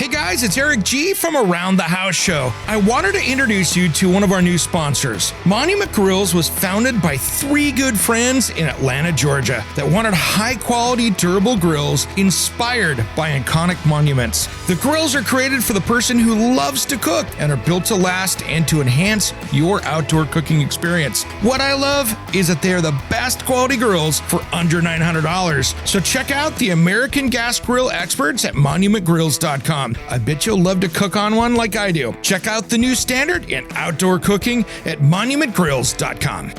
Hey guys, it's Eric G from Around the House Show. I wanted to introduce you to one of our new sponsors. Monument Grills was founded by three good friends in Atlanta, Georgia that wanted high-quality, durable grills inspired by iconic monuments. The grills are created for the person who loves to cook and are built to last and to enhance your outdoor cooking experience. What I love is that they are the best quality grills for under $900. So check out the American Gas Grill experts at monumentgrills.com. I bet you'll love to cook on one like I do. Check out the new standard in outdoor cooking at monumentgrills.com.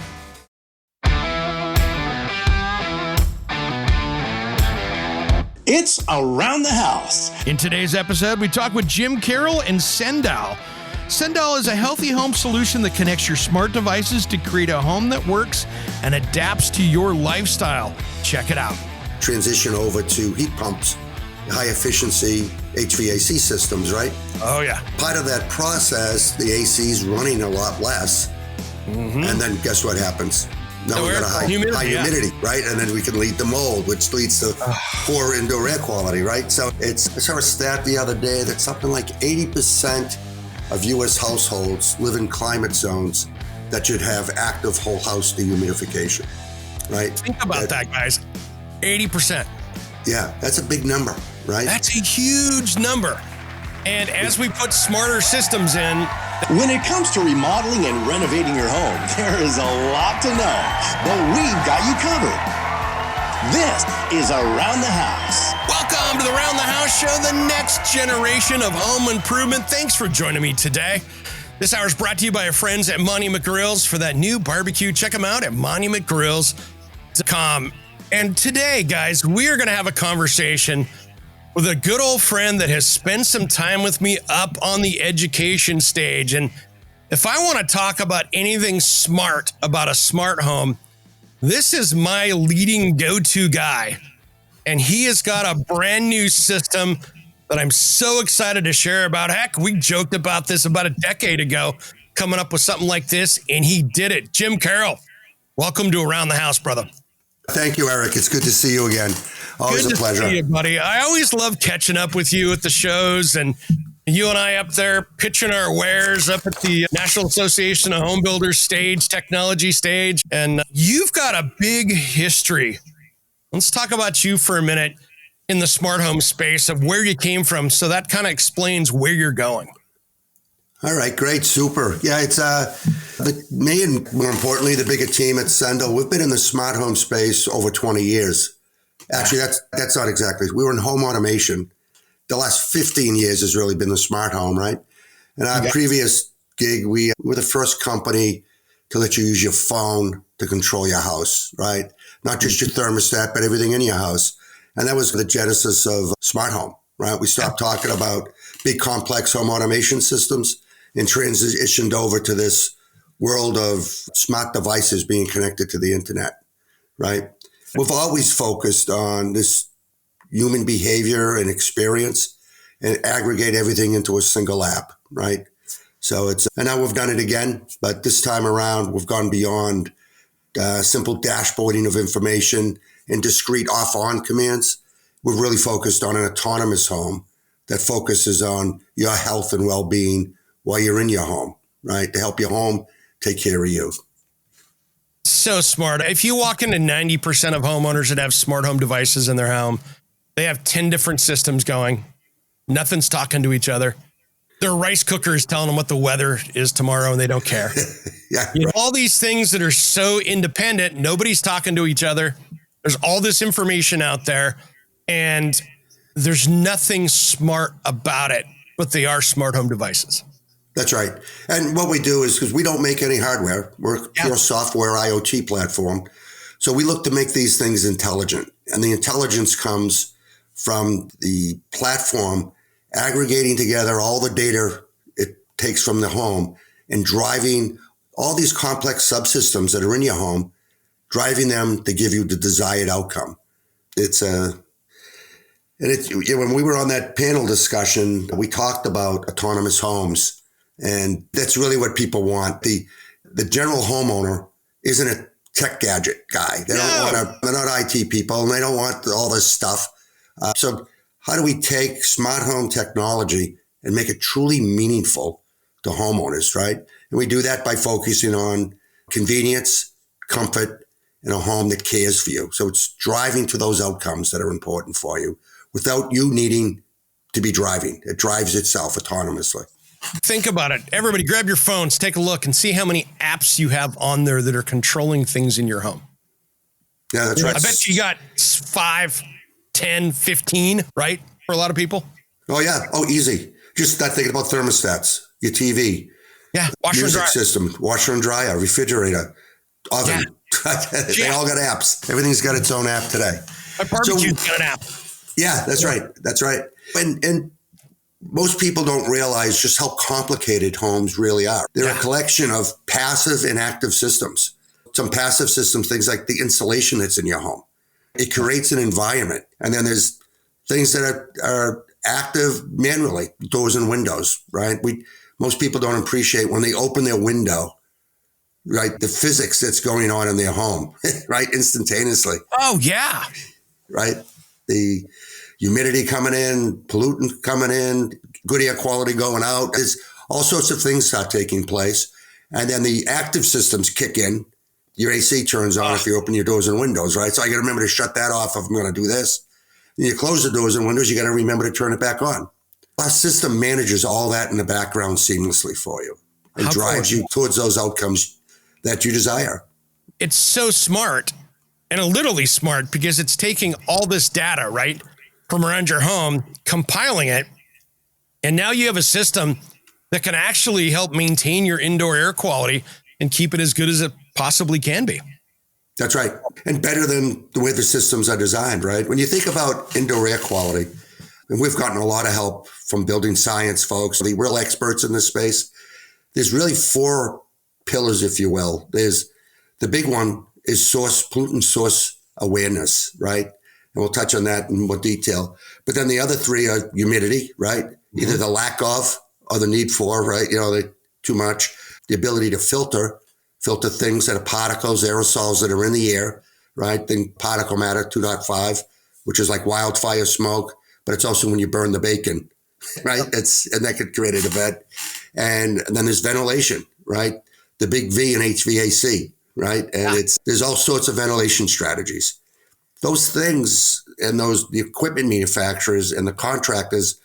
It's Around the House. In today's episode, we talk with Jim Carroll and Sendowl. Sendowl is a healthy home solution that connects your smart devices to create a home that works and adapts to your lifestyle. Check it out. Transition over to heat pumps, high efficiency HVAC systems, right? Oh, yeah. Part of that process, the AC is running a lot less. And then guess what happens? Now we got a high humidity, right? And then we can lead to mold, which leads to poor indoor air quality, right? So I saw a stat the other day that something like 80% of U.S. households live in climate zones that should have active whole house dehumidification, right? Think about that, guys. 80%. Yeah, that's a big number, right? That's a huge number. And as we put smarter systems in, When it comes to remodeling and renovating your home, there is a lot to know, but we've got you covered. This is Around the House. welcome to the Around the House Show, the next generation of home improvement. Thanks for joining me today. This hour is brought to you by our friends at Monument Grills. For that new barbecue, check them out at monumentgrills.com. And today, guys, we are going to have a conversation with a good old friend that has spent some time with me up on the education stage. And if I want to talk about anything smart about a smart home, this is my leading go-to guy. And he has got a brand new system that I'm so excited to share about. Heck, we joked about this about a decade ago, coming up with something like this, and he did it. Jim Carroll, welcome to Around the House, brother. Thank you, Eric. It's good to see you again. Always a pleasure. Good to see you, buddy. I always love catching up with you at the shows, and you and I up there pitching our wares up at the National Association of Home Builders stage, technology stage. And you've got a big history. Let's talk about you for a minute in the smart home space of where you came from. So that kind of explains where you're going. All right, great, super. Yeah, it's me and more importantly, the bigger team at Sendowl. We've been in the smart home space over 20 years. Actually, that's not exactly. We were in home automation. The last 15 years has really been the smart home, right? And our previous gig, we were the first company to let you use your phone to control your house, right? Not just your thermostat, but everything in your house. And that was the genesis of smart home, right? We stopped talking about big complex home automation systems and transitioned over to this world of smart devices being connected to the internet, right? We've always focused on this human behavior and experience and aggregate everything into a single app, right? So and now we've done it again, but this time around, we've gone beyond simple dashboarding of information and discrete off-on commands. We've really focused on an autonomous home that focuses on your health and well-being while you're in your home, right? To help your home take care of you. So smart. If you walk into 90% of homeowners that have smart home devices in their home, they have 10 different systems going. Nothing's talking to each other. Their rice cooker is telling them what the weather is tomorrow and they don't care. All these things that are so independent, nobody's talking to each other. There's all this information out there and there's nothing smart about it, but they are smart home devices. That's right. And what we do is, because we don't make any hardware, we're a pure software IoT platform. So we look to make these things intelligent. And the intelligence comes from the platform aggregating together all the data it takes from the home and driving all these complex subsystems that are in your home, driving them to give you the desired outcome. When we were on that panel discussion, we talked about autonomous homes. And that's really what people want. The general homeowner isn't a tech gadget guy. They're not IT people and they don't want all this stuff. So how do we take smart home technology and make it truly meaningful to homeowners, right? And we do that by focusing on convenience, comfort, and a home that cares for you. So it's driving to those outcomes that are important for you without you needing to be driving. It drives itself autonomously. Think about it. Everybody grab your phones, take a look, and see how many apps you have on there that are controlling things in your home. Yeah, that's right. I bet you got 5, 10, 15, right? For a lot of people. Oh, yeah. Oh, easy. Just start thinking about thermostats, your TV. Yeah. Washer and music dryer. system, washer and dryer, refrigerator, oven. Yeah. They all got apps. Everything's got its own app today. My barbecue's got an app. Yeah, that's right. That's right. And most people don't realize just how complicated homes really are. They're a collection of passive and active systems. Some passive systems, things like the insulation that's in your home. It creates an environment. And then there's things that are active manually, doors and windows, right? Most people don't appreciate when they open their window, right? The physics that's going on in their home, right? Instantaneously. Oh, yeah. Right? The humidity coming in, pollutant coming in, good air quality going out. There's all sorts of things start taking place. And then the active systems kick in. Your AC turns on if you open your doors and windows, right? So I got to remember to shut that off if I'm going to do this. Then you close the doors and windows, you got to remember to turn it back on. Our system manages all that in the background seamlessly for you and drives you towards those outcomes that you desire. It's so smart and literally smart because it's taking all this data, right, from around your home, compiling it, and now you have a system that can actually help maintain your indoor air quality and keep it as good as it possibly can be. That's right. And better than the way the systems are designed, right? When you think about indoor air quality, and we've gotten a lot of help from building science folks, the real experts in this space, there's really 4 pillars, if you will. There's the big one is pollutant source awareness, right? And we'll touch on that in more detail. But then the other 3 are humidity, right? Either the lack of or the need for, right? Too much. The ability to filter things that are particles, aerosols that are in the air, right? Think particle matter 2.5, which is like wildfire smoke, but it's also when you burn the bacon, right? And that could create an event. And then there's ventilation, right? The big V in HVAC, right? And there's all sorts of ventilation strategies. Those things and the equipment manufacturers and the contractors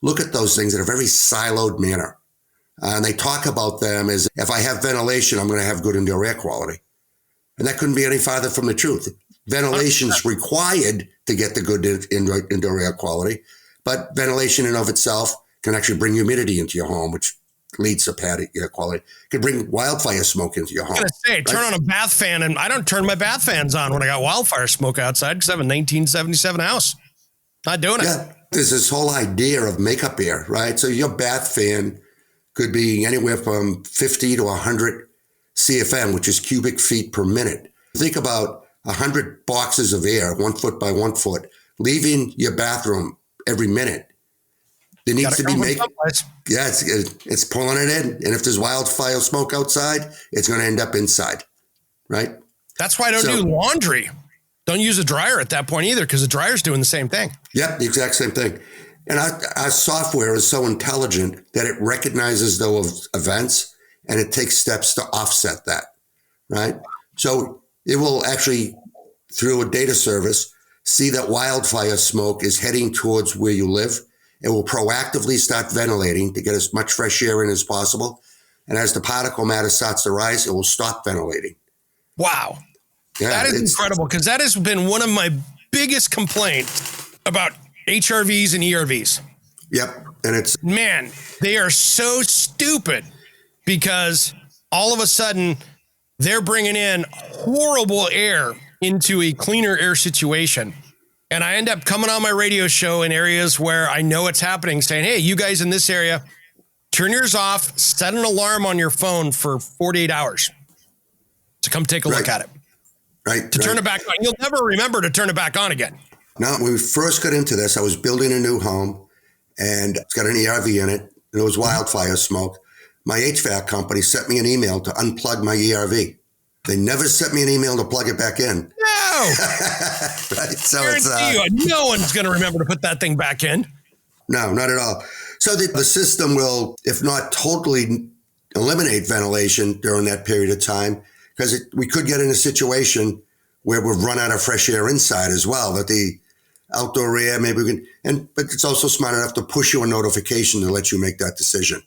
look at those things in a very siloed manner. And they talk about them as if I have ventilation, I'm going to have good indoor air quality. And that couldn't be any farther from the truth. Ventilation is required to get the good indoor air quality, but ventilation in of itself can actually bring humidity into your home, which leads to bad air quality. It can bring wildfire smoke into your home. I was going to say, turn on a bath fan, and I don't turn my bath fans on when I got wildfire smoke outside because I have a 1977 house. Not doing it. Yeah, there's this whole idea of makeup air, right? So your bath fan could be anywhere from 50 to 100 CFM, which is cubic feet per minute. Think about 100 boxes of air, 1 foot by 1 foot, leaving your bathroom every minute. There needs to be it's pulling it in. And if there's wildfire smoke outside, it's going to end up inside, right? That's why I don't do laundry. Don't use a dryer at that point either, because the dryer's doing the same thing. Yep, the exact same thing. And our software is so intelligent that it recognizes those events and it takes steps to offset that, right? So it will actually, through a data service, see that wildfire smoke is heading towards where you live. It will proactively start ventilating to get as much fresh air in as possible. And as the particle matter starts to rise, it will stop ventilating. Wow. Yeah, that is incredible, because that has been one of my biggest complaints about HRVs and ERVs. Yep. And man, they are so stupid because all of a sudden they're bringing in horrible air into a cleaner air situation. And I end up coming on my radio show in areas where I know it's happening, saying, hey, you guys in this area, turn yours off, set an alarm on your phone for 48 hours to come take a look at it. Right. To turn it back on. You'll never remember to turn it back on again. Now, when we first got into this, I was building a new home and it's got an ERV in it. And it was wildfire smoke. My HVAC company sent me an email to unplug my ERV. They never sent me an email to plug it back in. No. Right? So no one's going to remember to put that thing back in. No, not at all. So the system will, if not totally eliminate ventilation during that period of time, because we could get in a situation where we've run out of fresh air inside as well, that the outdoor air, maybe we can, but it's also smart enough to push you a notification to let you make that decision.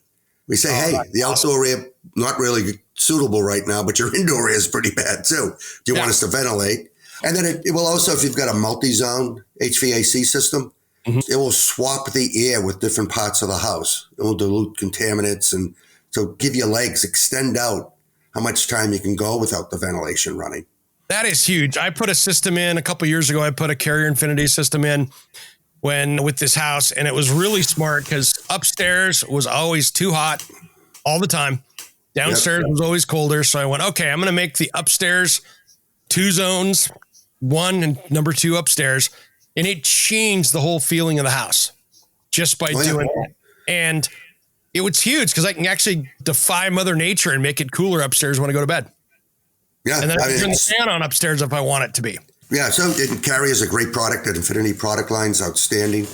We say, hey, the outdoor air, not really suitable right now, but your indoor air is pretty bad too. Do you want us to ventilate? And then it will also, if you've got a multi-zone HVAC system, it will swap the air with different parts of the house. It will dilute contaminants and so give you legs, extend out how much time you can go without the ventilation running. That is huge. I put a system in a couple of years ago. I put a Carrier Infinity system in with this house, and it was really smart because upstairs was always too hot all the time. Downstairs was always colder. So I went, okay, I'm going to make the upstairs 2 zones, 1 and number 2 upstairs. And it changed the whole feeling of the house just by doing that. And it was huge because I can actually defy Mother Nature and make it cooler upstairs when I go to bed. Yeah. And then I can turn the fan on upstairs if I want it to be. Yeah. So Carrier is a great product. That Infinity product line's outstanding.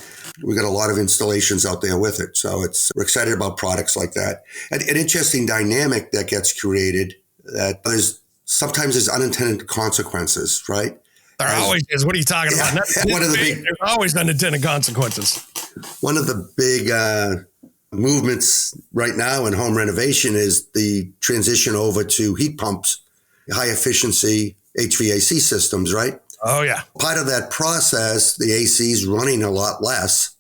We got a lot of installations out there with it. So we're excited about products like that. And an interesting dynamic that gets created that sometimes there's unintended consequences, right? There always is. What are you talking about? There's always unintended consequences. One of the big movements right now in home renovation is the transition over to heat pumps, high efficiency HVAC systems, right? Oh, yeah. Part of that process, the AC is running a lot less.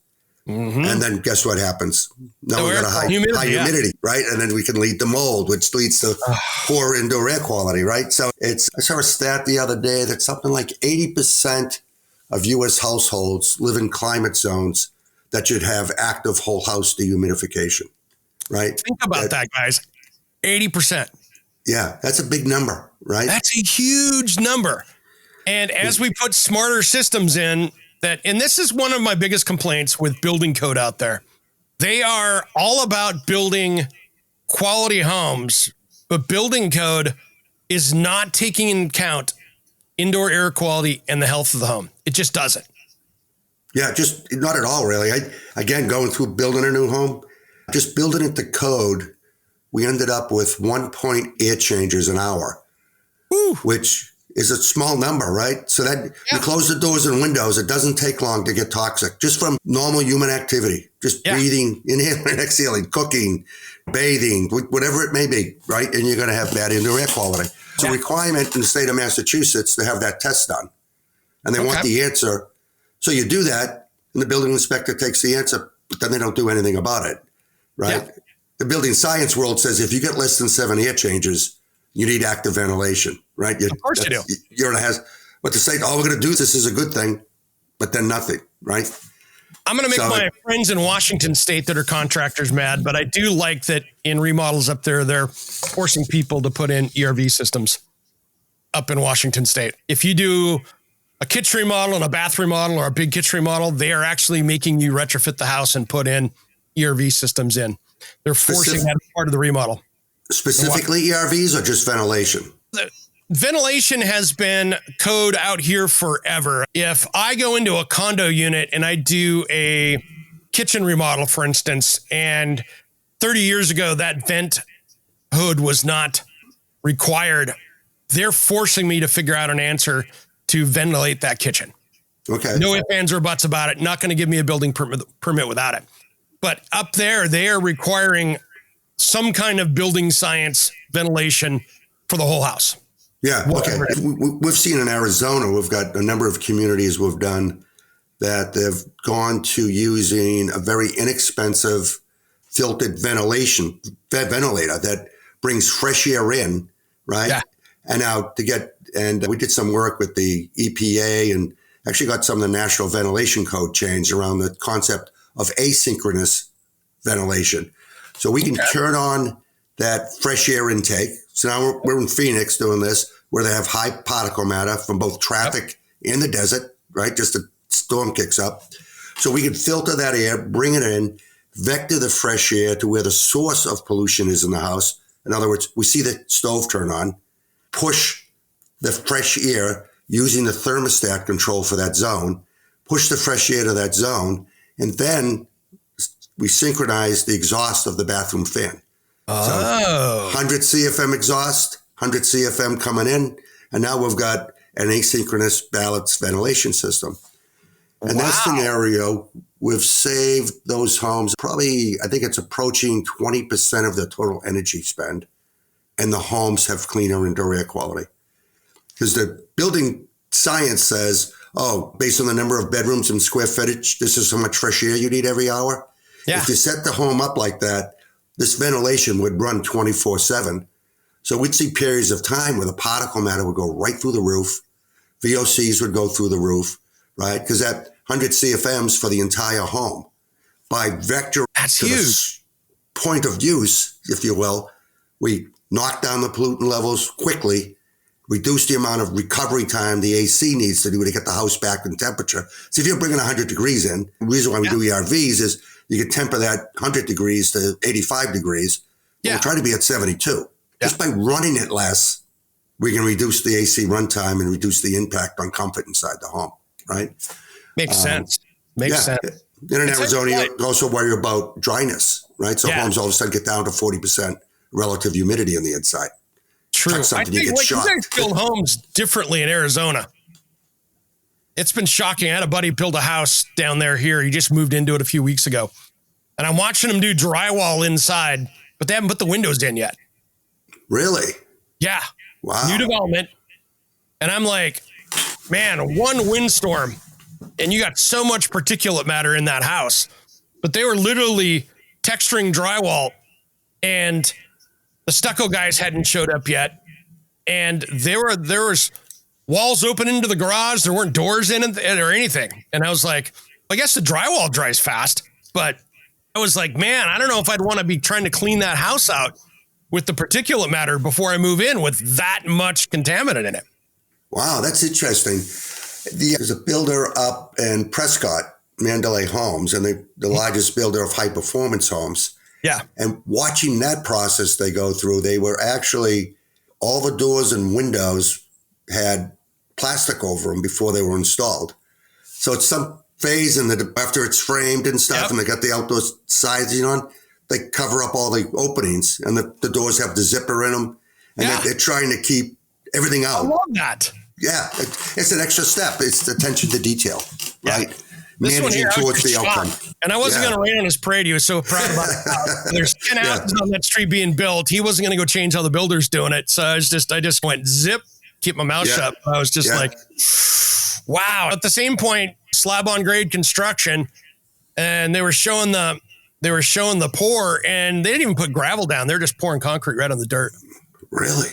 And then guess what happens? Now we've got a high humidity, right? And then we can lead to mold, which leads to poor indoor air quality, right? So I saw a stat the other day that something like 80% of U.S. households live in climate zones that should have active whole house dehumidification, right? Think about that, guys. 80%. Yeah, that's a big number, right? That's a huge number. And as we put smarter systems in, and this is one of my biggest complaints with building code out there. They are all about building quality homes, but building code is not taking into account indoor air quality and the health of the home. It just doesn't. Yeah, just not at all, really. Again, going through building a new home, just building it to code, we ended up with 1 air changes an hour, which is a small number, right? So that you close the doors and windows, it doesn't take long to get toxic, just from normal human activity, just breathing, inhaling, and exhaling, cooking, bathing, whatever it may be, right? And you're going to have bad indoor air quality. It's a requirement in the state of Massachusetts to have that test done. And they want the answer. So you do that, and the building inspector takes the answer, but then they don't do anything about it, right? Yeah. The building science world says if you get less than 7 air changes, you need active ventilation, right? Of course you do. You're going to have, but to say, all we're going to do this is a good thing, but then nothing, right? I'm going to make my friends in Washington State that are contractors mad, but I do like that in remodels up there, they're forcing people to put in ERV systems up in Washington State. If you do a kitchen remodel and a bath remodel or a big kitchen remodel, they are actually making you retrofit the house and put in ERV systems in. They're forcing that as part of the remodel. Specifically ERVs or just ventilation? Ventilation has been code out here forever. If I go into a condo unit and I do a kitchen remodel, for instance, and 30 years ago, that vent hood was not required, they're forcing me to figure out an answer to ventilate that kitchen. Okay. No ifs, ands, or buts about it. Not going to give me a building permit without it. But up there, they are requiring some kind of building science ventilation for the whole house. Yeah. Okay. We've seen in Arizona, we've got a number of communities we've done that they've gone to using a very inexpensive filtered ventilator that brings fresh air in, right? Yeah. And now we did some work with the EPA and actually got some of the National Ventilation Code changed around the concept of asynchronous ventilation. So we can turn on that fresh air intake. So now we're in Phoenix doing this, where they have high particle matter from both traffic and the desert, right? Just a storm kicks up. So we can filter that air, bring it in, vector the fresh air to where the source of pollution is in the house. In other words, we see the stove turn on, push the fresh air using the thermostat control for that zone, push the fresh air to that zone, and then we synchronize the exhaust of the bathroom fan. Oh. So 100 CFM exhaust, 100 CFM coming in, and now we've got an asynchronous balanced ventilation system. And that scenario, we've saved those homes probably, I think it's approaching 20% of the total energy spend, and the homes have cleaner indoor air quality. Because the building science says, based on the number of bedrooms and square footage, this is how much fresh air you need every hour. Yeah. If you set the home up like that, this ventilation would run 24/7. So we'd see periods of time where the particle matter would go right through the roof. VOCs would go through the roof, right? Because that 100 CFMs for the entire home. By vector That's to huge. the point of use, if you will, we knock down the pollutant levels quickly, reduce the amount of recovery time the AC needs to do to get the house back in temperature. So if you're bringing 100 degrees in, the reason why we do ERVs is you can temper that 100 degrees to 85 degrees. We're trying to be at 72. Just by running it less, we can reduce the AC runtime and reduce the impact on comfort inside the home, right? Makes sense. Makes sense. In Arizona, you also worry about dryness, right? So homes all of a sudden get down to 40% relative humidity on the inside. True. I think you guys build homes differently in Arizona. It's been shocking. I had a buddy build a house down there here. He just moved into it a few weeks ago. And I'm watching him do drywall inside, but they haven't put the windows in yet. Really? Yeah. Wow. New development. And I'm like, man, one windstorm and you got so much particulate matter in that house. But they were literally texturing drywall and the stucco guys hadn't showed up yet. And there was walls open into the garage. There weren't doors in it or anything. And I was like, I guess the drywall dries fast. But I was like, man, I don't know if I'd want to be trying to clean that house out with the particulate matter before I move in with that much contaminant in it. Wow, that's interesting. There's a builder up in Prescott, Mandalay Homes, and they're the largest builder of high-performance homes. Yeah. And watching that process they go through, they were actually, all the doors and windows had plastic over them before they were installed. So it's some phase after it's framed and stuff, and they got the outdoor siding on, they cover up all the openings, and the doors have the zipper in them, and they're trying to keep everything out. I love that. Yeah, it's an extra step. It's the attention to detail, right? This Managing one here, towards the outcome. And I wasn't going to rain on his parade. He was so proud about it. There's 10 houses on that street being built. He wasn't going to go change how the builder's doing it. So I just went zip, keep my mouth shut. I was just like, wow. At the same point, slab on grade construction, and they were showing the pour, and they didn't even put gravel down. They're just pouring concrete right on the dirt. Really?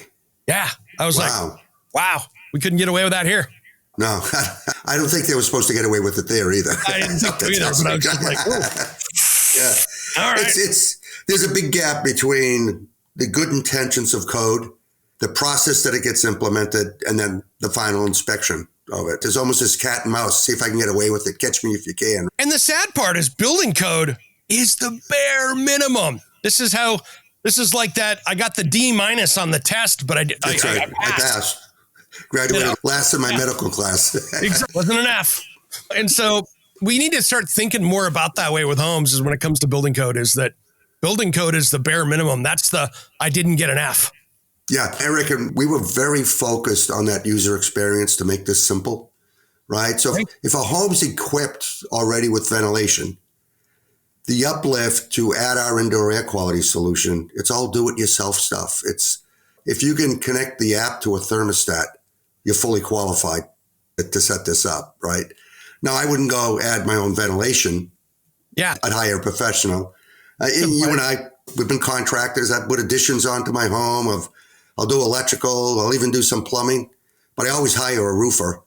Yeah. I was like, wow, we couldn't get away with that here. No, I don't think they were supposed to get away with it there either. I didn't think so either, but I was just like, oh. All right. There's a big gap between the good intentions of code, the process that it gets implemented, and then the final inspection of it. There's almost this cat and mouse. See if I can get away with it. Catch me if you can. And the sad part is building code is the bare minimum. This is like that. I got the D- on the test, but I passed. Graduated last in my medical class. Wasn't an F. And so we need to start thinking more about that way with homes, is when it comes to building code, is that building code is the bare minimum. That's I didn't get an F. Yeah, Eric, and we were very focused on that user experience to make this simple, right? So if a home's equipped already with ventilation, the uplift to add our indoor air quality solution, it's all do-it-yourself stuff. If you can connect the app to a thermostat, you're fully qualified to set this up, right? Now, I wouldn't go add my own ventilation. Yeah. I'd hire a professional. You and I, we've been contractors. I put additions onto my home. I'll do electrical. I'll even do some plumbing. But I always hire a roofer.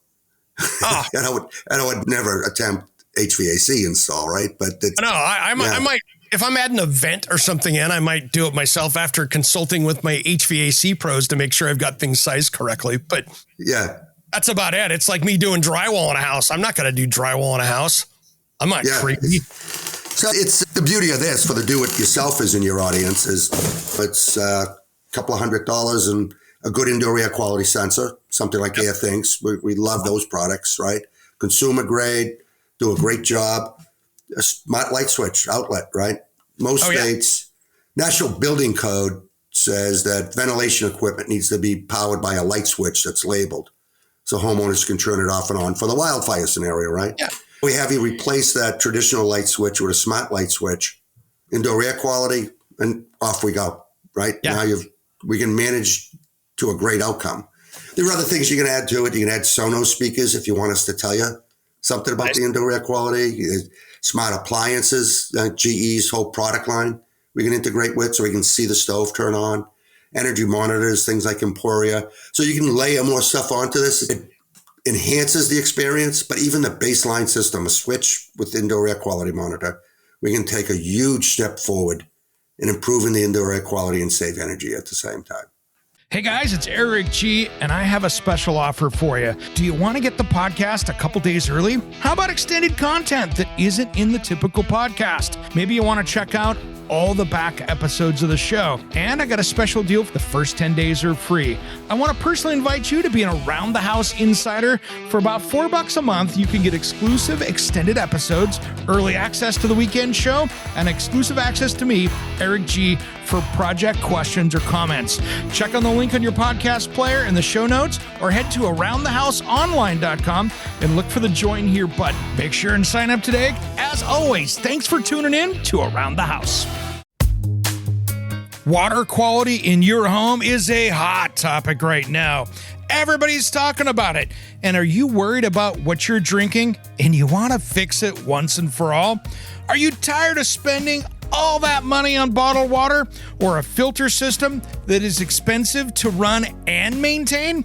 Oh. and I would never attempt HVAC install, right? But I might. If I'm adding a vent or something in, I might do it myself after consulting with my HVAC pros to make sure I've got things sized correctly. But that's about it. It's like me doing drywall in a house. I'm not going to do drywall in a house. I'm not crazy. So it's the beauty of this for the do-it-yourselfers in your audience is it's a couple of $100 and a good indoor air quality sensor, something like AirThings. We love those products, right? Consumer grade, do a great job. A smart light switch outlet, right? Most states, National Building Code says that ventilation equipment needs to be powered by a light switch that's labeled, so homeowners can turn it off and on for the wildfire scenario, right? Yeah. We have you replace that traditional light switch with a smart light switch, indoor air quality, and off we go, right? Yeah. Now we can manage to a great outcome. There are other things you can add to it. You can add Sonos speakers if you want us to tell you something about the indoor air quality. Smart appliances, GE's whole product line we can integrate with so we can see the stove turn on. Energy monitors, things like Emporia. So you can layer more stuff onto this. It enhances the experience, but even the baseline system, a switch with indoor air quality monitor, we can take a huge step forward in improving the indoor air quality and save energy at the same time. Hey guys, it's Eric G, and I have a special offer for you. Do you want to get the podcast a couple days early? How about extended content that isn't in the typical podcast? Maybe you want to check out all the back episodes of the show. And I got a special deal for the first 10 days are free. I want to personally invite you to be an Around the House insider. For about $4 a month, you can get exclusive extended episodes, early access to the weekend show, and exclusive access to me, Eric G, for project questions or comments. Check on the link on your podcast player in the show notes, or head to aroundthehouseonline.com and look for the join here button. Make sure and sign up today. As always, thanks for tuning in to Around the House. Water quality in your home is a hot topic right now. Everybody's talking about it. And are you worried about what you're drinking and you want to fix it once and for all? Are you tired of spending all that money on bottled water or a filter system that is expensive to run and maintain?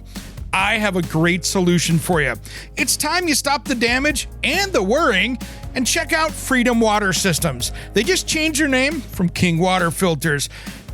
I have a great solution for you. It's time you stop the damage and the worrying and check out Freedom Water Systems. They just changed their name from King Water Filters.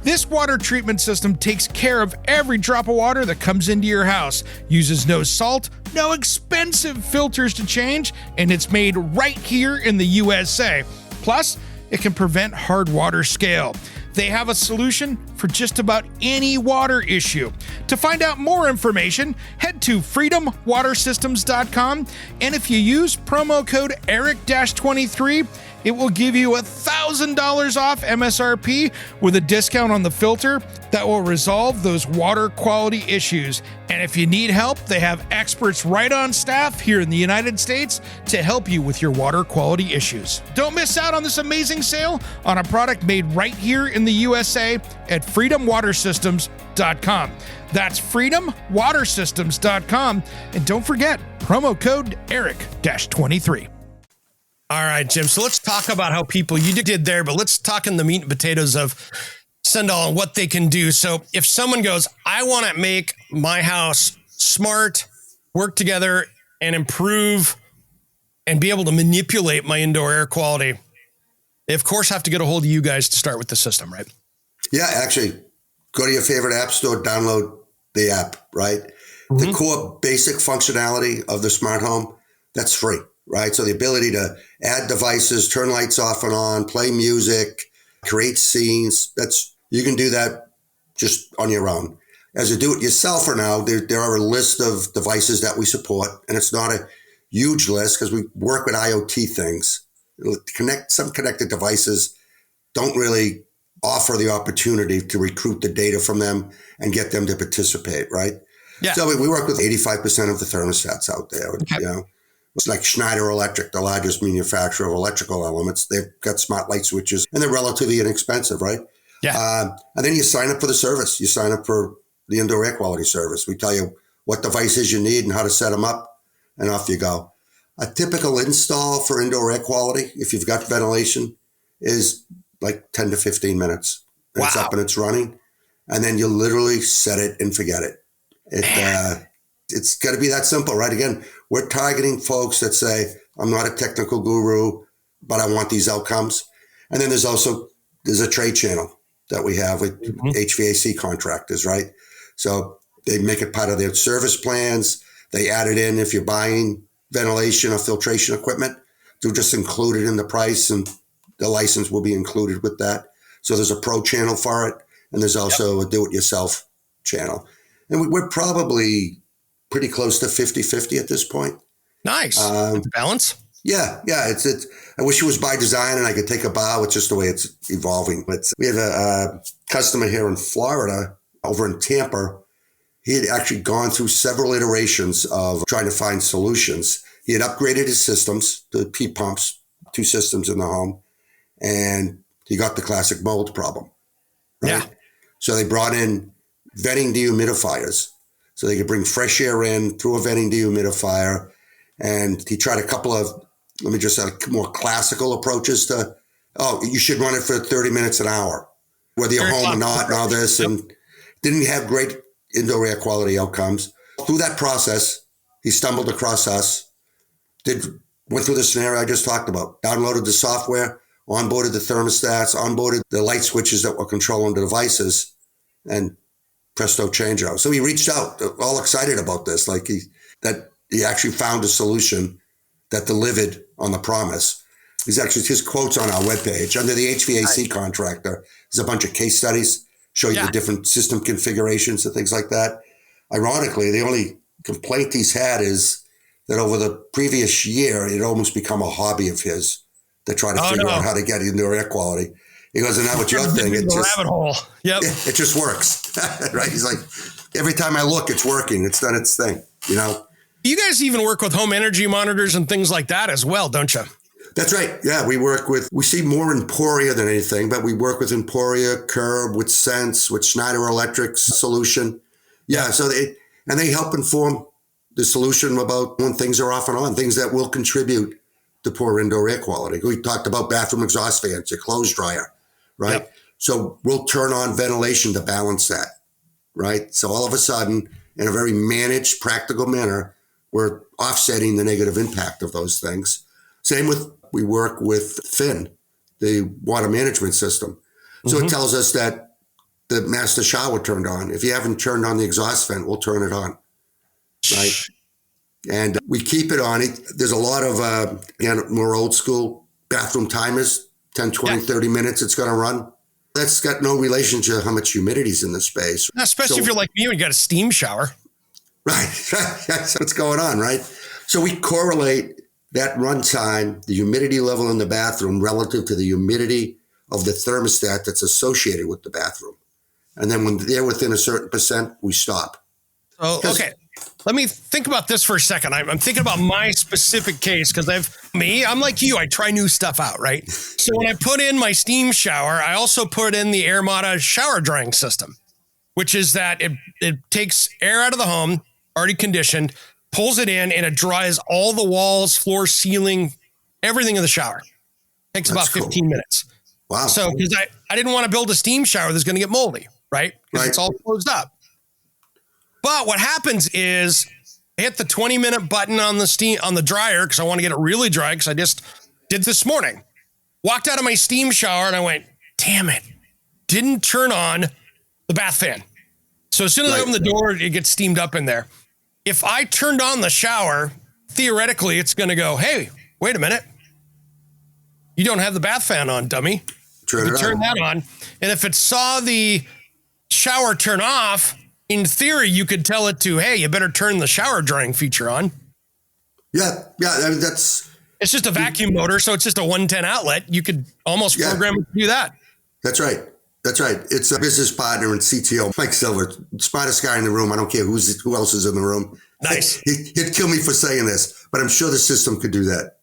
This water treatment system takes care of every drop of water that comes into your house, uses no salt, no expensive filters to change, and it's made right here in the USA. Plus, it can prevent hard water scale. They have a solution for just about any water issue. To find out more information, head to freedomwatersystems.com, and if you use promo code ERIC-23, it will give you $1,000 off MSRP with a discount on the filter that will resolve those water quality issues. And if you need help, they have experts right on staff here in the United States to help you with your water quality issues. Don't miss out on this amazing sale on a product made right here in the USA at freedomwatersystems.com. That's freedomwatersystems.com. And don't forget, promo code ERIC-23. All right, Jim. So let's talk about how people, you did there, but let's talk in the meat and potatoes of Sendowl and what they can do. So if someone goes, I want to make my house smart, work together, and improve and be able to manipulate my indoor air quality, they of course have to get a hold of you guys to start with the system, right? Yeah, actually, go to your favorite app store, download the app, right? Mm-hmm. The core basic functionality of the smart home, that's free. Right. So the ability to add devices, turn lights off and on, play music, create scenes, you can do that just on your own. As a do-it-yourselfer now, there are a list of devices that we support, and it's not a huge list because we work with IoT things. Some connected devices don't really offer the opportunity to recruit the data from them and get them to participate, right? Yeah. So we work with 85% of the thermostats out there, okay. You know. It's like Schneider Electric, the largest manufacturer of electrical elements. They've got smart light switches, and they're relatively inexpensive, right? Yeah. And then you sign up for the service. You sign up for the indoor air quality service. We tell you what devices you need and how to set them up, and off you go. A typical install for indoor air quality, if you've got ventilation, is like 10 to 15 minutes. And It's up and it's running. And then you literally set it and forget it. It's got to be that simple, right? Again, we're targeting folks that say, I'm not a technical guru, but I want these outcomes. And then there's a trade channel that we have with HVAC contractors, right? So they make it part of their service plans. They add it in if you're buying ventilation or filtration equipment. They'll just include it in the price, and the license will be included with that. So there's a pro channel for it, and there's also a do-it-yourself channel. And we're probably pretty close to 50-50 at this point. Nice. Balance. Yeah. It's. I wish it was by design and I could take a bow. It's just the way it's evolving. But we have a customer here in Florida, over in Tampa. He had actually gone through several iterations of trying to find solutions. He had upgraded his systems, the heat pumps, 2 systems in the home, and he got the classic mold problem. Right? Yeah. So they brought in venting dehumidifiers so they could bring fresh air in through a venting dehumidifier. And he tried a couple of, let me just say, more classical approaches to, you should run it for 30 minutes an hour, whether you're home or not, and all this. Yep. And didn't have great indoor air quality outcomes. Through that process, he stumbled across us, went through the scenario I just talked about, downloaded the software, onboarded the thermostats, onboarded the light switches that were controlling the devices, and presto changeo. So he reached out, all excited about this, like he actually found a solution that delivered on the promise. His quotes on our webpage. Under the HVAC contractor, there's a bunch of case studies, show you the different system configurations and things like that. Ironically, the only complaint he's had is that over the previous year, it almost become a hobby of his to try to figure out how to get indoor air quality. He goes, and now with your thing, it just, rabbit hole. Yep. It just works, right? He's like, every time I look, it's working. It's done its thing, you know? You guys even work with home energy monitors and things like that as well, don't you? That's right. Yeah, we see more Emporia than anything, but we work with Emporia, Curb, with Sense, with Schneider Electric's solution. Yeah, so they help inform the solution about when things are off and on, things that will contribute to poor indoor air quality. We talked about bathroom exhaust fans, your clothes dryer, right? Yep. So we'll turn on ventilation to balance that, right? So all of a sudden, in a very managed, practical manner, we're offsetting the negative impact of those things. Same with, we work with Fin, the water management system. So it tells us that the master shower turned on. If you haven't turned on the exhaust vent, we'll turn it on, right? And we keep it on. There's a lot of, again, more old school bathroom timers, 10, 20, 30 minutes it's going to run. That's got no relation to how much humidity is in the space. Especially if you're like me and you got a steam shower. Right. That's what's going on, right? So we correlate that runtime, the humidity level in the bathroom relative to the humidity of the thermostat that's associated with the bathroom. And then when they're within a certain percent, we stop. Oh, okay. Let me think about this for a second. I'm thinking about my specific case because I'm like you. I try new stuff out, right? So when I put in my steam shower, I also put in the Airmada shower drying system, which is that it takes air out of the home, already conditioned, pulls it in, and it dries all the walls, floor, ceiling, everything in the shower. Takes about 15 minutes. Wow. So because I didn't want to build a steam shower that's going to get moldy, right? Because it's all closed up. But what happens is I hit the 20-minute button on the dryer because I want to get it really dry because I just did this morning. Walked out of my steam shower and I went, damn it, didn't turn on the bath fan. So as soon as I open the door, it gets steamed up in there. If I turned on the shower, theoretically, it's going to go, hey, wait a minute. You don't have the bath fan on, dummy. Turn that on. And if it saw the shower turn off, in theory, you could tell it to, hey, you better turn the shower drying feature on. Yeah. I mean, it's just a vacuum motor, so it's just a 110 outlet. You could almost program it to do that. That's right. It's a business partner and CTO, Mike Silver, smartest guy in the room. I don't care who else is in the room. Nice. He'd kill me for saying this, but I'm sure the system could do that.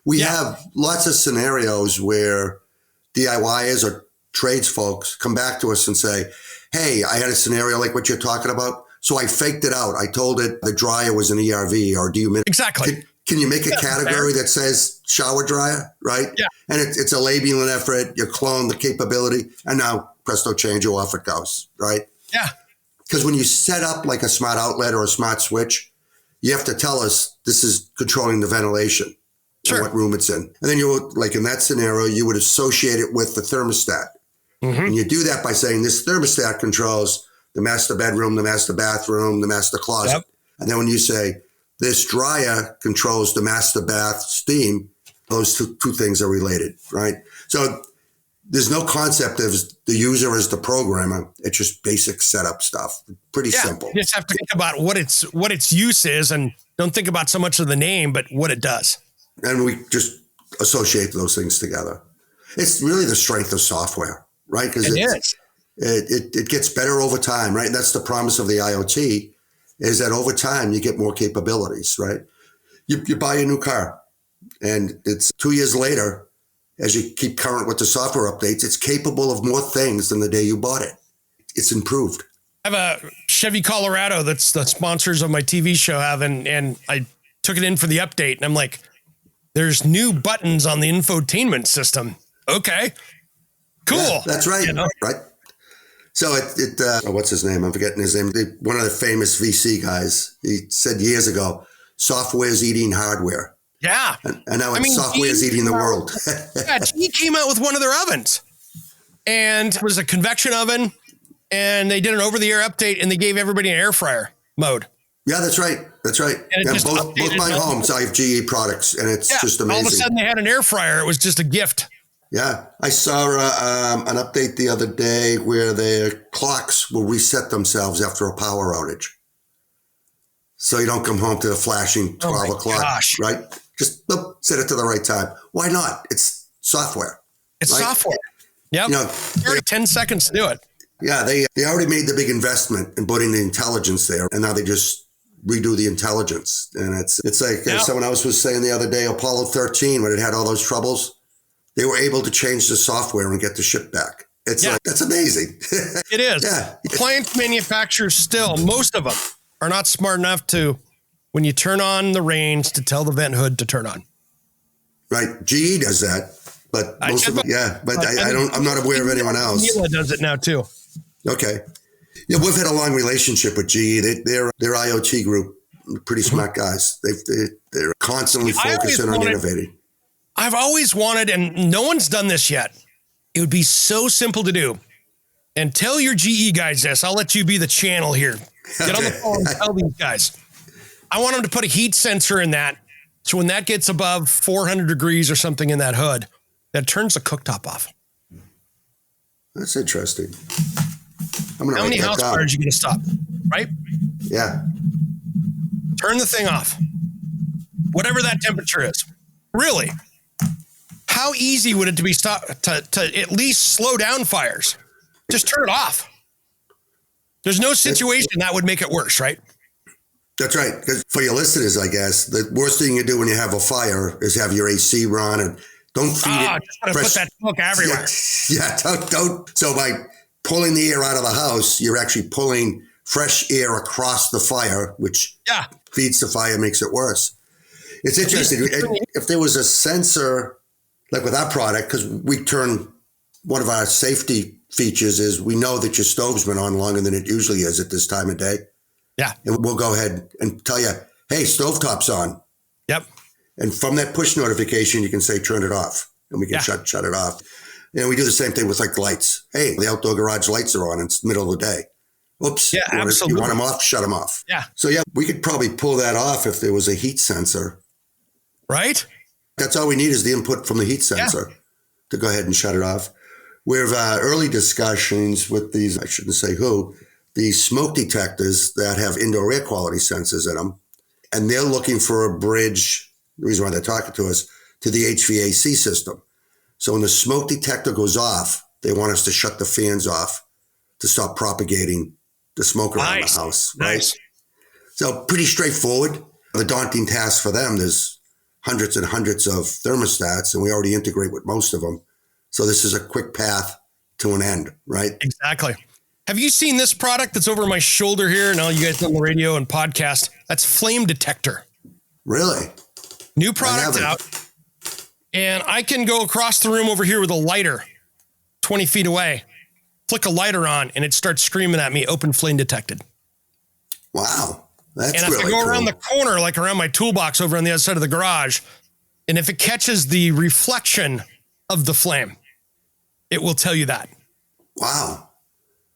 We have lots of scenarios where DIYers or trades folks come back to us and say, hey, I had a scenario like what you're talking about. So I faked it out. I told it the dryer was an ERV or dehumidifier. Exactly. Can you make a category that says shower dryer, right? Yeah. And it's a labeling effort. You clone the capability. And now presto changeo, off it goes, right? Yeah. Because when you set up like a smart outlet or a smart switch, you have to tell us this is controlling the ventilation and what room it's in. And then you would, like in that scenario, you would associate it with the thermostat. And you do that by saying this thermostat controls the master bedroom, the master bathroom, the master closet. Yep. And then when you say this dryer controls the master bath steam, those two things are related, right? So there's no concept of the user as the programmer. It's just basic setup stuff. Pretty simple. You just have to think about what its use is, and don't think about so much of the name, but what it does. And we just associate those things together. It's really the strength of software, right? Because it gets better over time, right? And that's the promise of the IoT, is that over time you get more capabilities, right? You buy a new car, and it's 2 years later, as you keep current with the software updates, it's capable of more things than the day you bought it. It's improved. I have a Chevy Colorado that's the sponsors of my TV show have, and I took it in for the update, and I'm like, there's new buttons on the infotainment system. Okay, cool. Yeah, that's right. Right. So what's his name? I'm forgetting his name. One of the famous VC guys. He said years ago, "Software's eating hardware." Yeah. And now software's eating the world. Yeah, GE came out with one of their ovens, and it was a convection oven, and they did an over-the-air update, and they gave everybody an air fryer mode. Yeah, that's right. That's right. And both my homes, I have GE products, and it's just amazing. All of a sudden, they had an air fryer. It was just a gift. Yeah. I saw an update the other day where their clocks will reset themselves after a power outage. So you don't come home to the flashing 12 o'clock, right? Just set it to the right time. Why not? It's software. It's software. Yeah. 10 seconds to do it. Yeah. They already made the big investment in putting the intelligence there, and now they just redo the intelligence. And it's like someone else was saying the other day, Apollo 13, when it had all those troubles, they were able to change the software and get the ship back. It's like, that's amazing. It is. Yeah. Appliance manufacturers still, most of them are not smart enough to, when you turn on the range, to tell the vent hood to turn on. Right. GE does that, but most of them, but I'm not aware of anyone else. Miele does it now too. Okay. Yeah, we've had a long relationship with GE. Their IoT group, pretty smart guys. They're constantly focusing on innovating. I've always wanted, and no one's done this yet. It would be so simple to do. And tell your GE guys this. I'll let you be the channel here. Get on the phone and tell these guys. I want them to put a heat sensor in that. So when that gets above 400 degrees or something in that hood, that turns the cooktop off. That's interesting. How many house fires are you going to stop? Right? Yeah. Turn the thing off. Whatever that temperature is. Really. How easy would it to be stopped to at least slow down fires? Just turn it off. There's no situation that would make it worse, right? That's right. Because for your listeners, I guess, the worst thing you do when you have a fire is have your AC run and don't feed it. Just gotta put that smoke everywhere. Yeah, don't. So by pulling the air out of the house, you're actually pulling fresh air across the fire, which feeds the fire, makes it worse. It's interesting. If there was a sensor, like with our product, because we turn, one of our safety features is we know that your stove's been on longer than it usually is at this time of day. Yeah. And we'll go ahead and tell you, hey, stovetop's on. Yep. And from that push notification, you can say, turn it off, and we can shut it off. And we do the same thing with like lights. Hey, the outdoor garage lights are on. It's the middle of the day. Oops. Yeah, absolutely. You want them off? Shut them off. Yeah. So we could probably pull that off if there was a heat sensor. Right? That's all we need is the input from the heat sensor to go ahead and shut it off. We have early discussions with these, I shouldn't say who, these smoke detectors that have indoor air quality sensors in them. And they're looking for a bridge, the reason why they're talking to us, to the HVAC system. So when the smoke detector goes off, they want us to shut the fans off to stop propagating the smoke around the house. Right? Nice. So pretty straightforward. The daunting task for them, there's hundreds and hundreds of thermostats, and we already integrate with most of them. So this is a quick path to an end, right? Exactly. Have you seen this product that's over my shoulder here? And all you guys on the radio and podcast, that's flame detector. Really? New product out. And I can go across the room over here with a lighter 20 feet away, flick a lighter on, and it starts screaming at me, open flame detected. Wow. That's and if really I go cool. around the corner, like around my toolbox over on the other side of the garage, and if it catches the reflection of the flame, it will tell you that. Wow.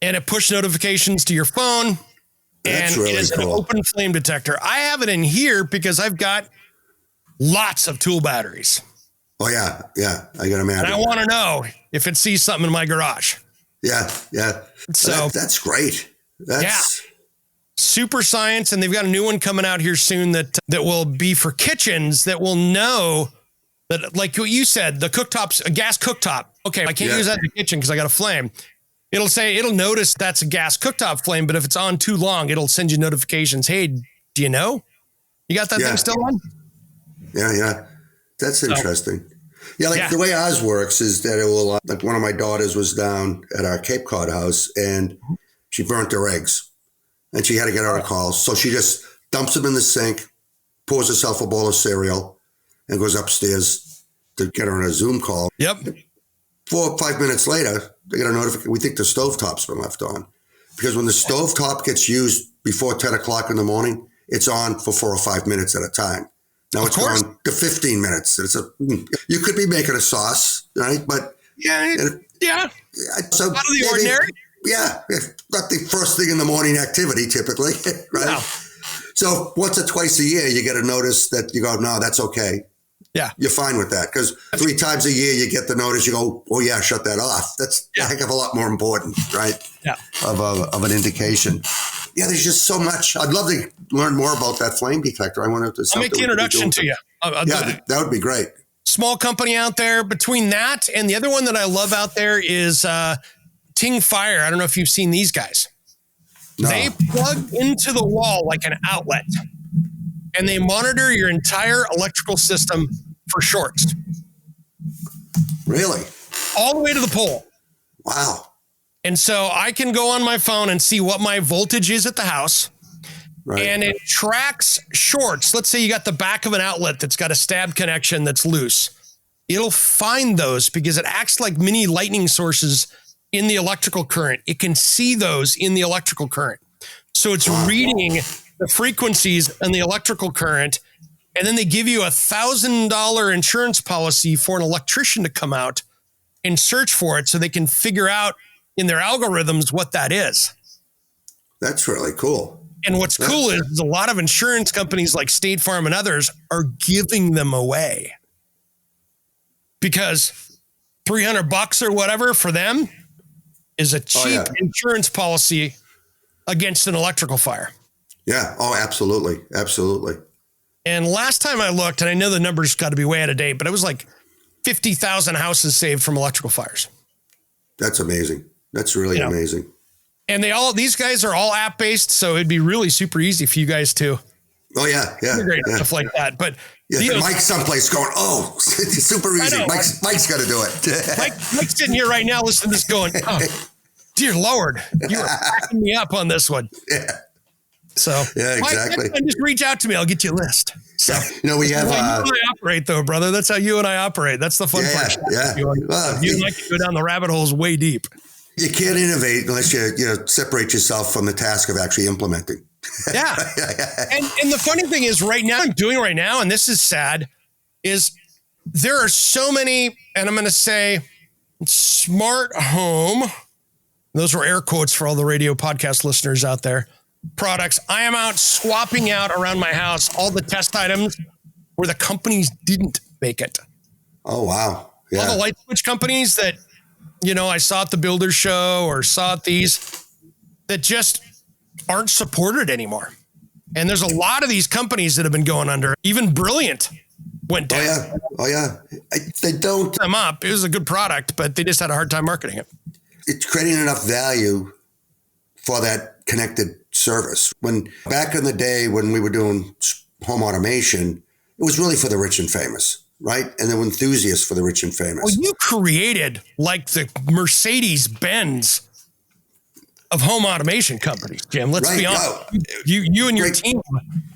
And it push notifications to your phone. That's and really it is cool. an open flame detector. I have it in here because I've got lots of tool batteries. Oh yeah, yeah. I can imagine. And I want to know if it sees something in my garage. Yeah, yeah. So that's great. That's super science, and they've got a new one coming out here soon that will be for kitchens that will know that, like what you said, the cooktop's a gas cooktop. Okay, I can't use that in the kitchen because I got a flame. It'll notice that's a gas cooktop flame, but if it's on too long, it'll send you notifications. Hey, do you know? You got that thing still on? Yeah, yeah. That's interesting. Yeah, the way ours works is that it will, like one of my daughters was down at our Cape Cod house and she burnt her eggs and she had to get out of calls. So she just dumps them in the sink, pours herself a bowl of cereal and goes upstairs to get her on a Zoom call. Yep. 4 or 5 minutes later, they get a notification. We think the stovetop's been left on because when the stovetop gets used before 10 o'clock in the morning, it's on for 4 or 5 minutes at a time. Now it's on to 15 minutes. You could be making a sauce, right? But so out of the ordinary. Yeah, not the first thing in the morning activity typically, right? No. So once or twice a year, you get a notice that you go, no, that's okay. Yeah, you're fine with that because 3 times a year you get the notice. You go, oh yeah, shut that off. That's a heck of a lot more important, right? Yeah, of an indication. Yeah, there's just so much. I'd love to learn more about that flame detector. I want to. I'll make the introduction to you. That would be great. Small company out there. Between that and the other one that I love out there is Ting Fire. I don't know if you've seen these guys. No. They plug into the wall like an outlet, and they monitor your entire electrical system for shorts. Really? All the way to the pole. Wow. And so I can go on my phone and see what my voltage is at the house. Right. And it tracks shorts. Let's say you got the back of an outlet that's got a stab connection that's loose. It'll find those because it acts like mini lightning sources in the electrical current. It can see those in the electrical current. So it's reading the frequencies and the electrical current. And then they give you $1,000 insurance policy for an electrician to come out and search for it so they can figure out in their algorithms what that is. That's really cool. And what's cool is a lot of insurance companies like State Farm and others are giving them away because $300 or whatever for them is a cheap insurance policy against an electrical fire. Yeah. Oh, absolutely. Absolutely. And last time I looked, and I know the numbers got to be way out of date, but it was like 50,000 houses saved from electrical fires. That's amazing. That's really amazing. And these guys are all app based, so it'd be really super easy for you guys to. Oh yeah, stuff like that. But Mike's someplace going, oh, it's super easy. Mike's got to do it. Mike's sitting here right now listening to this going, oh, dear Lord, you are backing me up on this one. Yeah. So exactly. Mike, just reach out to me. I'll get you a list. So we have. That's how you and I operate, though, brother. That's how you and I operate. That's the fun part. Yeah. You and I can go down the rabbit holes way deep. You can't innovate unless you separate yourself from the task of actually implementing. Yeah. And the funny thing is right now, I'm doing right now, and this is sad, is there are so many, and I'm going to say smart home. Those were air quotes for all the radio podcast listeners out there. Products. I am out swapping out around my house all the test items where the companies didn't make it. Oh, wow. Yeah. All the light switch companies that, I saw at the Builder Show or saw at these that just aren't supported anymore. And there's a lot of these companies that have been going under. Even Brilliant went down. Oh, yeah. They don't. Them up. It was a good product, but they just had a hard time marketing it. It's creating enough value for that connected service. When back in the day when we were doing home automation, it was really for the rich and famous, right? And there were enthusiasts for the rich and famous. Well, you created like the Mercedes-Benz of home automation companies, Jim. Let's be honest. Oh, you and your team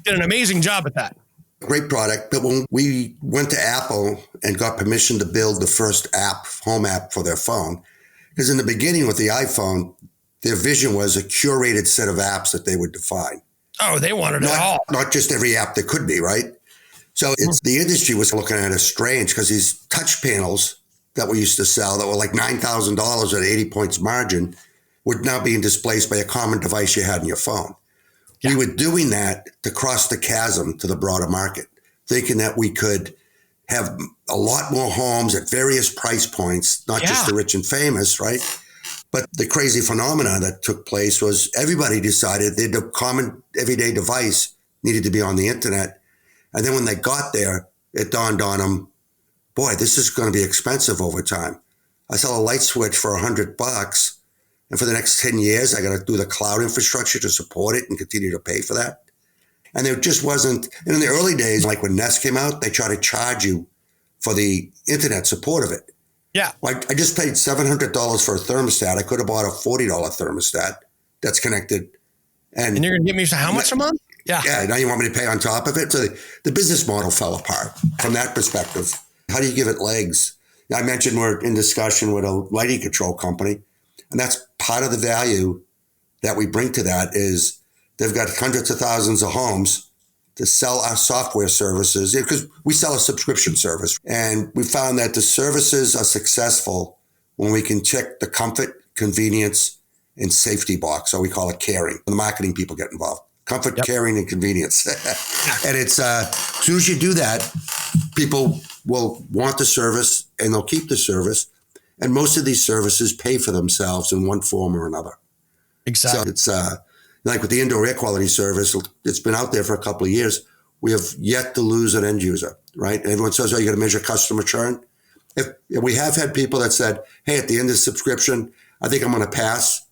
did an amazing job at that. Great product. But when we went to Apple and got permission to build the first home app for their phone, because in the beginning with the iPhone, their vision was a curated set of apps that they would define. Oh, they wanted it all. Not just every app that could be, right? So the industry was looking at it strange because these touch panels that we used to sell that were like $9,000 at 80 points margin were now being displaced by a common device you had in your phone. Yeah. We were doing that to cross the chasm to the broader market, thinking that we could have a lot more homes at various price points, not just the rich and famous, right? But the crazy phenomena that took place was everybody decided that the common everyday device needed to be on the internet. And then when they got there, it dawned on them, boy, this is going to be expensive over time. I sell a light switch for $100, and for the next 10 years, I got to do the cloud infrastructure to support it and continue to pay for that. And there just wasn't, and in the early days, like when Nest came out, they tried to charge you for the internet support of it. Yeah. Like I just paid $700 for a thermostat. I could have bought a $40 thermostat that's connected. And you're going to give me how much a month? Yeah. Yeah. Now you want me to pay on top of it? So the business model fell apart from that perspective. How do you give it legs? I mentioned we're in discussion with a lighting control company, and that's part of the value that we bring to that is they've got hundreds of thousands of homes to sell our software services because we sell a subscription service. And we found that the services are successful when we can check the comfort, convenience, and safety box. So we call it caring. The marketing people get involved. Comfort, caring, and convenience. And it's as soon as you do that, people will want the service and they'll keep the service. And most of these services pay for themselves in one form or another. Exactly. So it's like with the indoor air quality service, it's been out there for a couple of years. We have yet to lose an end user, right? And everyone says, oh, you got to measure customer churn. If we have had people that said, hey, at the end of the subscription, I think I'm going to pass.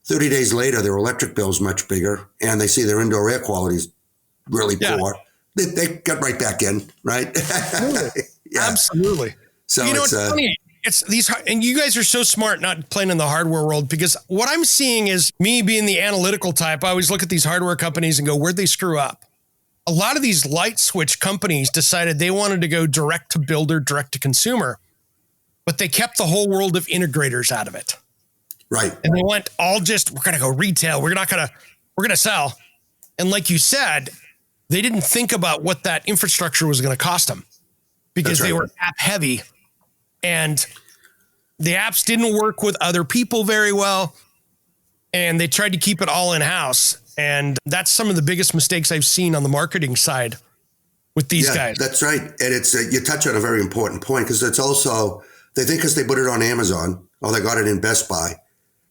30 days later, their electric bill's much bigger and they see their indoor air quality is really poor. They got right back in, right? Absolutely. Absolutely. So it's funny. It's these, and you guys are so smart not playing in the hardware world, because what I'm seeing is me being the analytical type. I always look at these hardware companies and go, where'd they screw up? A lot of these light switch companies decided they wanted to go direct to builder, direct to consumer, but they kept the whole world of integrators out of it. Right. And they went we're going to go retail. We're going to sell. And like you said, they didn't think about what that infrastructure was going to cost them because they were app heavy. And the apps didn't work with other people very well. And they tried to keep it all in-house. And that's some of the biggest mistakes I've seen on the marketing side with these guys. That's right. And it's you touch on a very important point because it's also, they think because they put it on Amazon or they got it in Best Buy,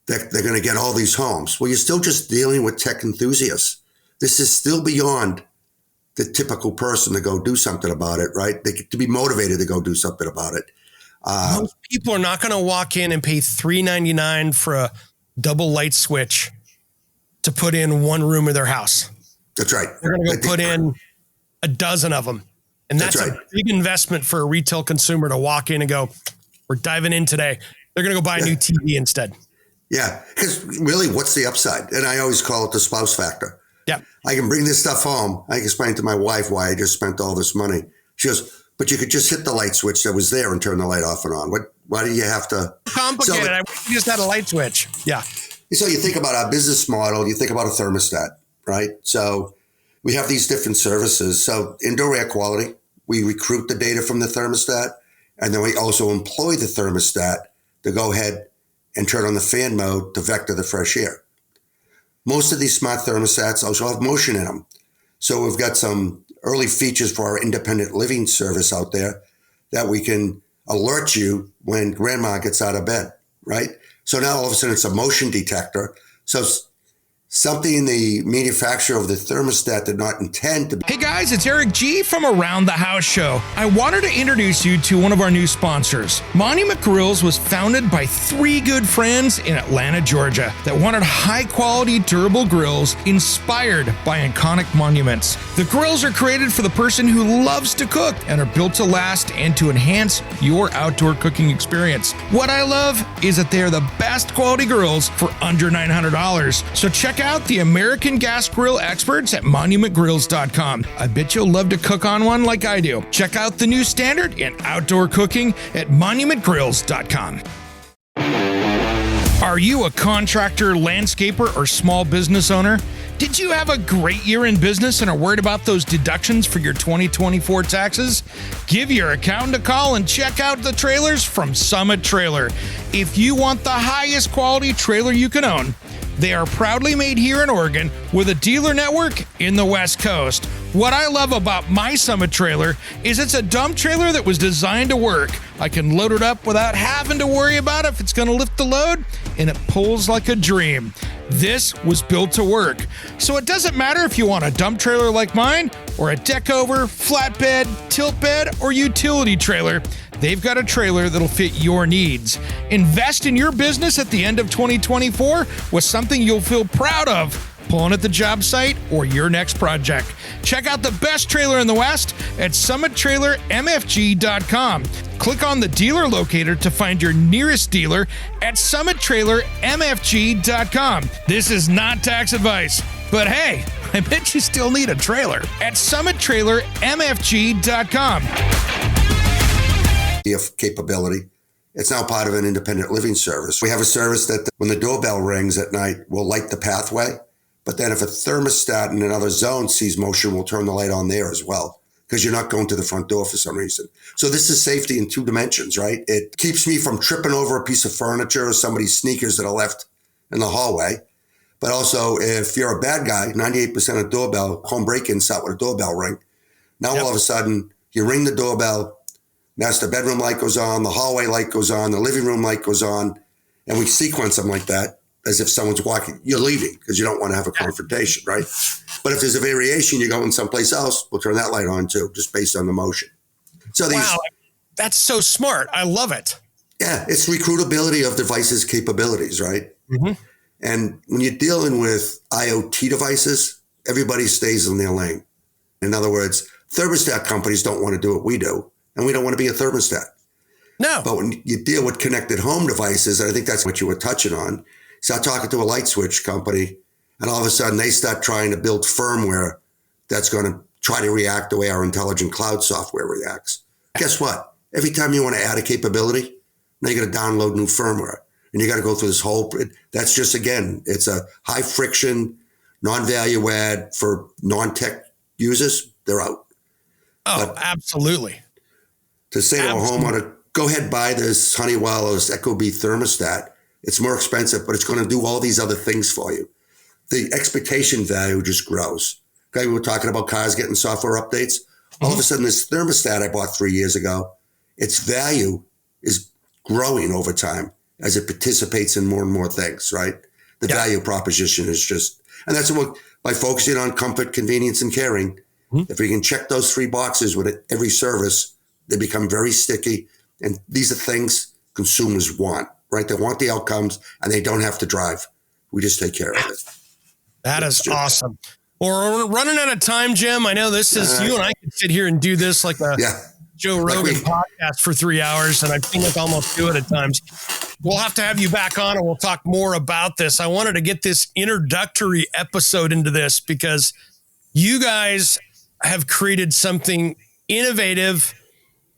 that they're going to get all these homes. Well, you're still just dealing with tech enthusiasts. This is still beyond the typical person to go do something about it, right? They get to be motivated to go do something about it. Most people are not going to walk in and pay $399 for a double light switch to put in one room of their house. That's right. They're going to go put in a dozen of them. And that's a big investment for a retail consumer to walk in and go, we're diving in today. They're going to go buy a new TV instead. Yeah, because really, what's the upside? And I always call it the spouse factor. Yeah. I can bring this stuff home. I can explain to my wife why I just spent all this money. She goes, but you could just hit the light switch that was there and turn the light off and on. Why do you have to? Complicated. I just had a light switch. Yeah. So you think about our business model, you think about a thermostat, right? So we have these different services. So indoor air quality, we recruit the data from the thermostat, and then we also employ the thermostat to go ahead and turn on the fan mode to vector the fresh air. Most of these smart thermostats also have motion in them. So we've got some early features for our independent living service out there that we can alert you when grandma gets out of bed, right? So now all of a sudden it's a motion detector. So something the manufacturer of the thermostat did not intend to. Hey guys, it's Eric G from Around the House Show. I wanted to introduce you to one of our new sponsors. Monument Grills was founded by three good friends in Atlanta, Georgia that wanted high-quality, durable grills inspired by iconic monuments. The grills are created for the person who loves to cook and are built to last and to enhance your outdoor cooking experience. What I love is that they are the best quality grills for under $900. So check out the American gas grill experts at monumentgrills.com. I bet you'll love to cook on one like I do. Check out the new standard in outdoor cooking at monumentgrills.com. Are you a contractor, landscaper, or small business owner? Did you have a great year in business and are worried about those deductions for your 2024 taxes? Give your accountant a call and check out the trailers from Summit Trailer. If you want the highest quality trailer you can own, they are proudly made here in Oregon with a dealer network in the West Coast. What I love about my Summit trailer is it's a dump trailer that was designed to work. I can load it up without having to worry about if it's going to lift the load, and it pulls like a dream. This was built to work. So it doesn't matter if you want a dump trailer like mine, or a deck over, flatbed, tilt bed, or utility trailer. They've got a trailer that'll fit your needs. Invest in your business at the end of 2024 with something you'll feel proud of, pulling at the job site or your next project. Check out the best trailer in the West at summittrailermfg.com. Click on the dealer locator to find your nearest dealer at summittrailermfg.com. This is not tax advice, but hey, I bet you still need a trailer at summittrailermfg.com. Capability. It's now part of an independent living service. We have a service that when the doorbell rings at night, will light the pathway. But then if a thermostat in another zone sees motion, we'll turn the light on there as well, because you're not going to the front door for some reason. So this is safety in 2 dimensions, right? It keeps me from tripping over a piece of furniture or somebody's sneakers that are left in the hallway. But also, if you're a bad guy, 98% of home break-ins start with a doorbell ring. Now all of a sudden, you ring the doorbell, that's the bedroom light goes on, the hallway light goes on, the living room light goes on, and we sequence them like that, as if someone's walking. You're leaving because you don't want to have a confrontation, right? But if there's a variation, you're going someplace else, we'll turn that light on too, just based on the motion. So wow, that's so smart. I love it. Yeah, it's recruitability of devices' capabilities, right? Mm-hmm. And when you're dealing with IoT devices, everybody stays in their lane. In other words, thermostat companies don't want to do what we do, and we don't want to be a thermostat. No. But when you deal with connected home devices, and I think that's what you were touching on, start talking to a light switch company, and all of a sudden they start trying to build firmware that's going to try to react the way our intelligent cloud software reacts. Guess what? Every time you want to add a capability, now you got to download new firmware, and you got to go through this whole. That's just, again, it's a high friction, non-value add for non-tech users. They're out. Oh, but absolutely. To say to a homeowner, go ahead, buy this Honeywell or this Ecobee thermostat. It's more expensive, but it's going to do all these other things for you. The expectation value just grows. Okay, we were talking about cars getting software updates. All of a sudden, this thermostat I bought 3 years ago, its value is growing over time as it participates in more and more things, right? The value proposition is just, and that's what, by focusing on comfort, convenience, and caring, if we can check those 3 boxes with every service, they become very sticky. And these are things consumers want. Right? They want the outcomes and they don't have to drive. We just take care of it. That is awesome. We're running out of time, Jim. I know this is, you and I could sit here and do this like a Joe Rogan podcast for 3 hours, and I feel like almost do it at times. We'll have to have you back on and we'll talk more about this. I wanted to get this introductory episode into this because you guys have created something innovative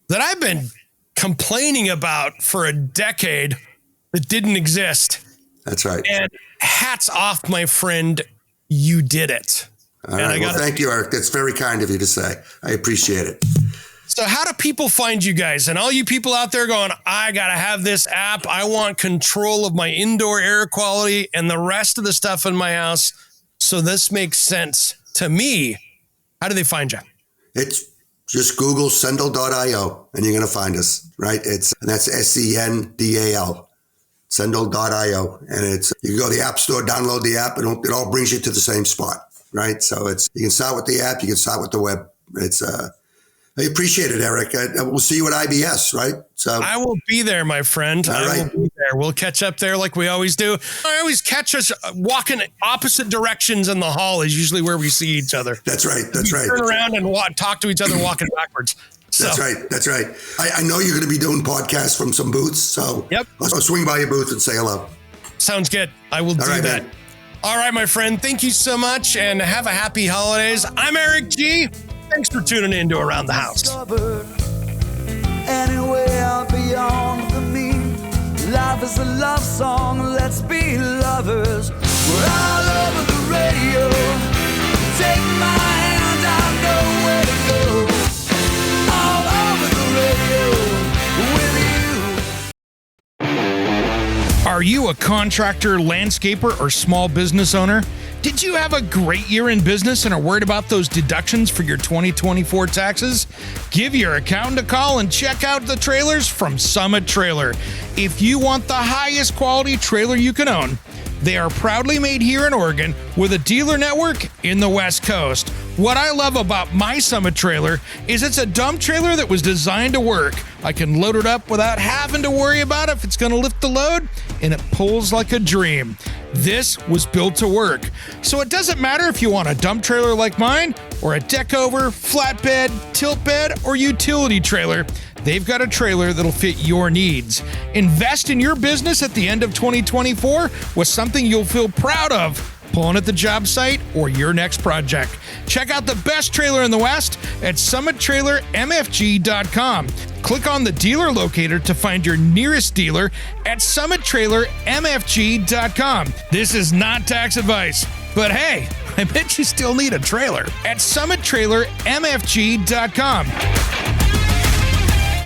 that I've been complaining about for a decade that didn't exist. That's right. And hats off, my friend. You did it. All right. Well, thank you, Eric. That's very kind of you to say. I appreciate it. So how do people find you guys? And all you people out there going, I got to have this app. I want control of my indoor air quality and the rest of the stuff in my house. So this makes sense to me. How do they find you? It's just Google Sendowl.io and you're going to find us, right? And that's Sendal. Sendowl.io. And you can go to the App Store, download the app, and it all brings you to the same spot, right? So you can start with the app, you can start with the web. I appreciate it, Eric. We'll see you at IBS, right? So I will be there, my friend. All right. I will be there. We'll catch up there like we always do. I always catch us walking opposite directions in the hall is usually where we see each other. That's right. That's right. Turn around and talk to each other walking backwards. So. That's right. That's right. I know you're going to be doing podcasts from some booths, so I'll swing by your booth and say hello. Sounds good. I will do that. Man. All right, my friend. Thank you so much, and have a happy holidays. I'm Eric G. Thanks for tuning in to Around the House. Anywhere beyond the mean, life is a love song. Let's be lovers. We're all over the radio. Take my hand, I know where to go. All over the radio with you. Are Are you a contractor, landscaper, or small business owner? Did you have a great year in business and are worried about those deductions for your 2024 taxes? Give your accountant a call and check out the trailers from Summit Trailer. If you want the highest quality trailer you can own, they are proudly made here in Oregon with a dealer network in the West Coast. What I love about my Summit trailer is it's a dump trailer that was designed to work. I can load it up without having to worry about if it's going to lift the load, and it pulls like a dream. This was built to work. So it doesn't matter if you want a dump trailer like mine or a deck over, flatbed, tilt bed, or utility trailer. They've got a trailer that'll fit your needs. Invest in your business at the end of 2024 with something you'll feel proud of pulling at the job site or your next project. Check out the best trailer in the West at summittrailermfg.com. Click on the dealer locator to find your nearest dealer at summittrailermfg.com. This is not tax advice, but hey, I bet you still need a trailer at summittrailermfg.com.